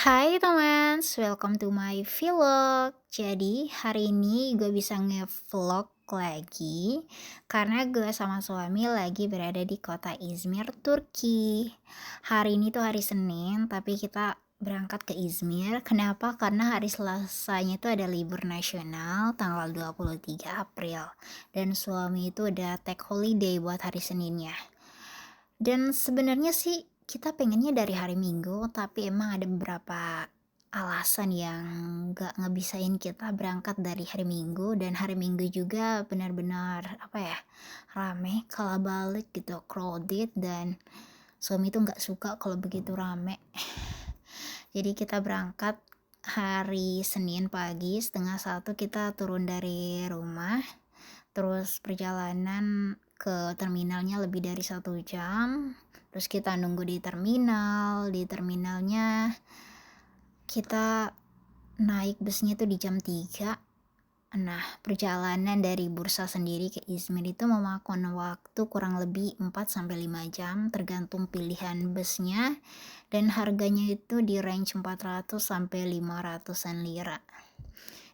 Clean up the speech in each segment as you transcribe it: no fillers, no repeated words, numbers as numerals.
Hai teman, welcome to my vlog. Jadi hari ini gue bisa nge-vlog lagi karena gue sama suami lagi berada di kota Izmir, Turki. Hari ini tuh hari Senin, tapi kita berangkat ke Izmir. Kenapa? Karena hari Selasanya itu ada libur nasional tanggal 23 April. Dan suami itu udah take holiday buat hari Seninnya. Dan sebenarnya sih kita pengennya dari hari Minggu, tapi emang ada beberapa alasan yang gak ngebisain kita berangkat dari hari Minggu. Dan hari Minggu juga benar-benar apa ya, rame, kalabalik gitu, crowded, dan suami tuh gak suka kalau begitu rame. Jadi kita berangkat hari Senin pagi setengah satu, kita turun dari rumah. Terus perjalanan ke terminalnya lebih dari 1 jam. Terus kita nunggu di terminal. Di terminalnya kita naik busnya tuh di jam 3. Nah, perjalanan dari Bursa sendiri ke Izmir itu memakan waktu kurang lebih 4-5 jam tergantung pilihan busnya, dan harganya itu di range 400-500-an lira.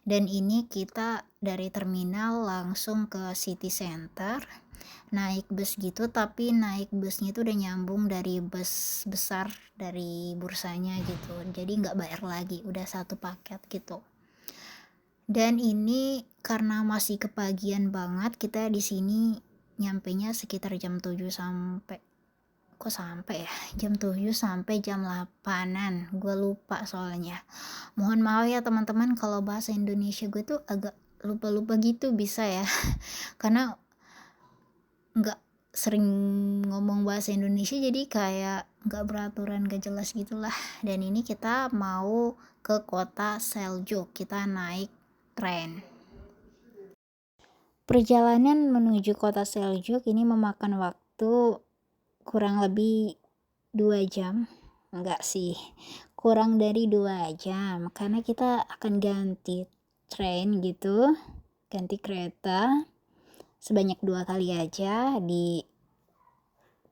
Dan ini kita dari terminal langsung ke city center, naik bus gitu, tapi naik busnya itu udah nyambung dari bus besar dari bursanya gitu, jadi nggak bayar lagi, udah satu paket gitu. Dan ini karena masih kepagian banget, kita di sini nyampenya sekitar jam 7 sampai jam 7 sampai jam 8-an, gue lupa soalnya. Mohon maaf ya teman-teman kalau bahasa Indonesia gue tuh agak lupa-lupa gitu, bisa ya karena nggak sering ngomong bahasa Indonesia, jadi kayak nggak beraturan, gak jelas gitulah. Dan ini kita mau ke kota Seljuk, kita naik tren. Perjalanan menuju kota Seljuk ini memakan waktu kurang lebih 2 jam. Enggak sih, kurang dari 2 jam, karena kita akan ganti train gitu, ganti kereta sebanyak 2 kali aja. Di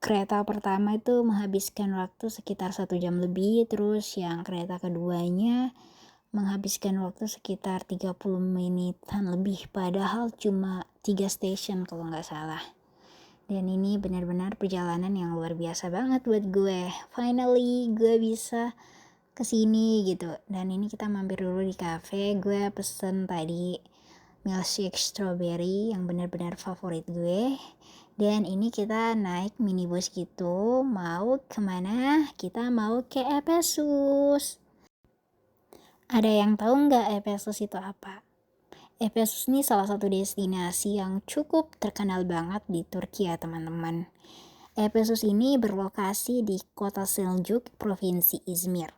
kereta pertama itu menghabiskan waktu sekitar 1 jam lebih, terus yang kereta keduanya menghabiskan waktu sekitar 30 menitan lebih, padahal cuma 3 station kalau nggak salah. Dan ini benar-benar perjalanan yang luar biasa banget buat gue. Finally gue bisa kesini gitu. Dan ini kita mampir dulu di cafe. Gue pesen tadi milkshake strawberry yang benar-benar favorit gue. Dan ini kita naik minibus gitu. Mau kemana? Kita mau ke Efesus. Ada yang tahu nggak Efesus itu apa? Efesus ini salah satu destinasi yang cukup terkenal banget di Turki ya teman-teman. Efesus ini berlokasi di kota Seljuk, provinsi Izmir.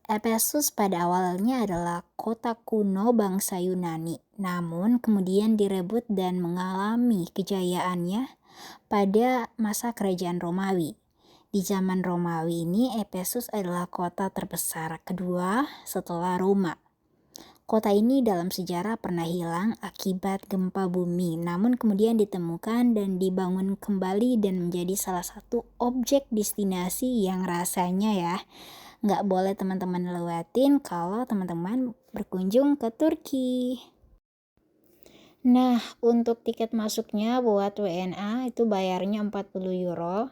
Efesus pada awalnya adalah kota kuno bangsa Yunani, namun kemudian direbut dan mengalami kejayaannya pada masa kerajaan Romawi. Di zaman Romawi ini, Efesus adalah kota terbesar kedua setelah Roma. Kota ini dalam sejarah pernah hilang akibat gempa bumi, namun kemudian ditemukan dan dibangun kembali dan menjadi salah satu objek destinasi yang rasanya ya nggak boleh teman-teman lewatin kalau teman-teman berkunjung ke Turki. Nah, untuk tiket masuknya buat WNA itu bayarnya 40 euro.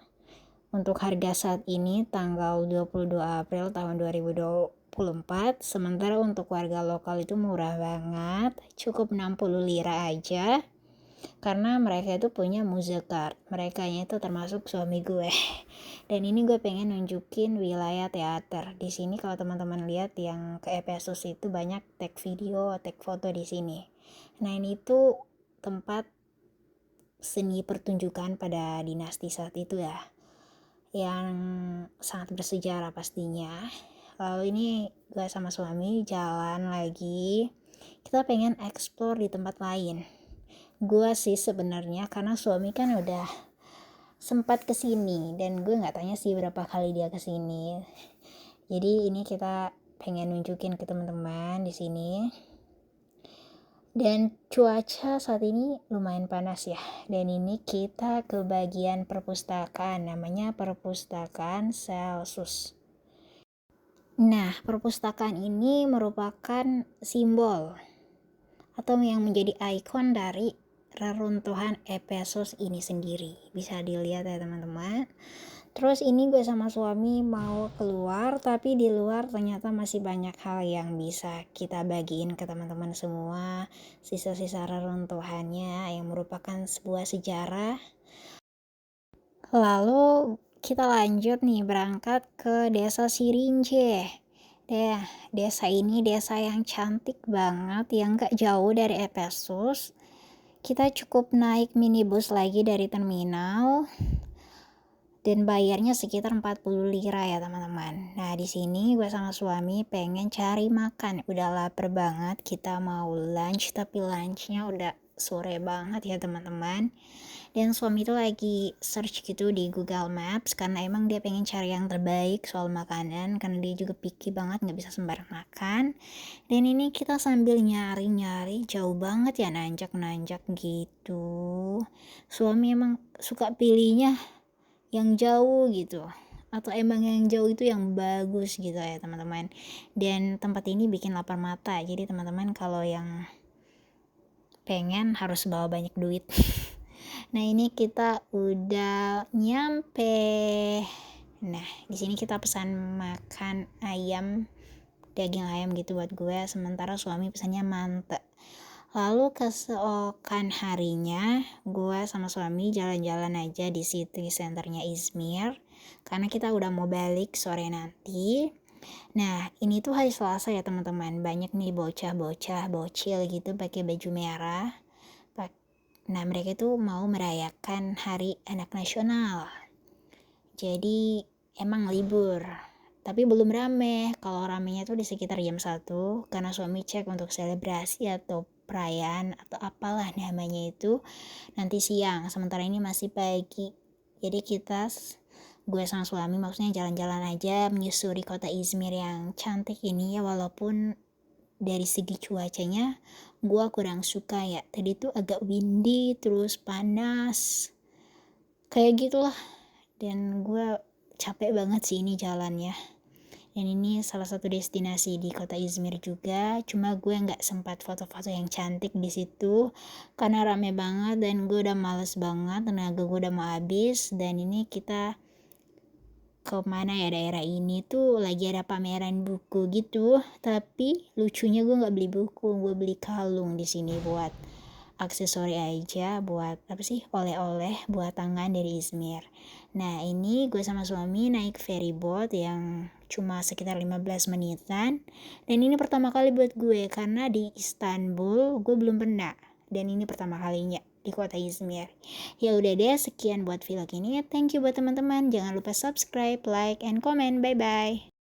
Untuk harga saat ini tanggal 22 April tahun 2024, sementara untuk warga lokal itu murah banget, cukup 60 lira aja. Karena mereka itu punya Muzakar, merekanya itu termasuk suami gue. Dan ini gue pengen nunjukin wilayah teater. Di sini kalau teman-teman lihat yang ke Efesus itu banyak tag video, tag foto di sini. Nah, ini tuh tempat seni pertunjukan pada dinasti saat itu ya, yang sangat bersejarah pastinya. Lalu ini gue sama suami jalan lagi, kita pengen explore di tempat lain. Gue sih sebenarnya karena suami kan udah sempat kesini dan gue nggak tanya sih berapa kali dia kesini. Jadi ini kita pengen nunjukin ke teman-teman di sini. Dan cuaca saat ini lumayan panas ya. Dan ini kita ke bagian perpustakaan, namanya Perpustakaan Celsus. Nah, perpustakaan ini merupakan simbol atau yang menjadi ikon dari reruntuhan Efesus ini sendiri. Bisa dilihat ya teman-teman. Terus ini gue sama suami mau keluar, tapi di luar ternyata masih banyak hal yang bisa kita bagiin ke teman-teman semua. Sisa-sisa reruntuhannya yang merupakan sebuah sejarah. Lalu kita lanjut nih berangkat ke desa Sirinje. Desa ini desa yang cantik banget, yang gak jauh dari Efesus. Kita cukup naik minibus lagi dari terminal dan bayarnya sekitar 40 lira ya teman-teman. Nah di sini gue sama suami pengen cari makan, udah lapar banget, kita mau lunch tapi lunchnya udah sore banget ya teman-teman. Dan suami itu lagi search gitu di Google Maps karena emang dia pengen cari yang terbaik soal makanan, karena dia juga picky banget nggak bisa sembarang makan. Dan ini kita sambil nyari-nyari, jauh banget ya, nanjak-nanjak gitu. Suami emang suka pilihnya yang jauh gitu, atau emang yang jauh itu yang bagus gitu ya teman-teman. Dan tempat ini bikin lapar mata, jadi teman-teman kalau yang pengen harus bawa banyak duit. Nah ini kita udah nyampe. Nah di sini kita pesan makan ayam, daging ayam gitu buat gue, sementara suami pesannya mante. Lalu keesokan harinya gue sama suami jalan-jalan aja di city centernya Izmir, karena kita udah mau balik sore nanti. Nah ini tuh hari Selasa ya teman-teman, banyak nih bocah-bocah bocil gitu pakai baju merah. Nah mereka tuh mau merayakan hari anak nasional, jadi emang libur. Tapi belum rame, kalau ramenya tuh di sekitar jam 1, karena suami cek untuk selebrasi atau perayaan atau apalah namanya itu nanti siang, sementara ini masih pagi. Jadi gue sama suami maksudnya jalan-jalan aja menyusuri kota Izmir yang cantik ini ya, walaupun dari segi cuacanya gue kurang suka ya, tadi tuh agak windy terus panas kayak gitulah, dan gue capek banget sih ini jalannya. Dan ini salah satu destinasi di kota Izmir juga, cuma gue nggak sempat foto-foto yang cantik di situ karena rame banget dan gue udah males banget, tenaga gue udah mau habis. Dan ini kita kemana ya, daerah ini tuh lagi ada pameran buku gitu, tapi lucunya gue nggak beli buku, gue beli kalung di sini buat aksesori aja, buat apa sih, oleh-oleh buat tangan dari Izmir. Nah ini gue sama suami naik ferry boat yang cuma sekitar 15 menitan, dan ini pertama kali buat gue karena di Istanbul gue belum pernah, dan ini pertama kalinya di kota Izmir. Ya udah deh, sekian buat vlog ini. Thank you buat teman-teman, jangan lupa subscribe, like, and comment. Bye bye.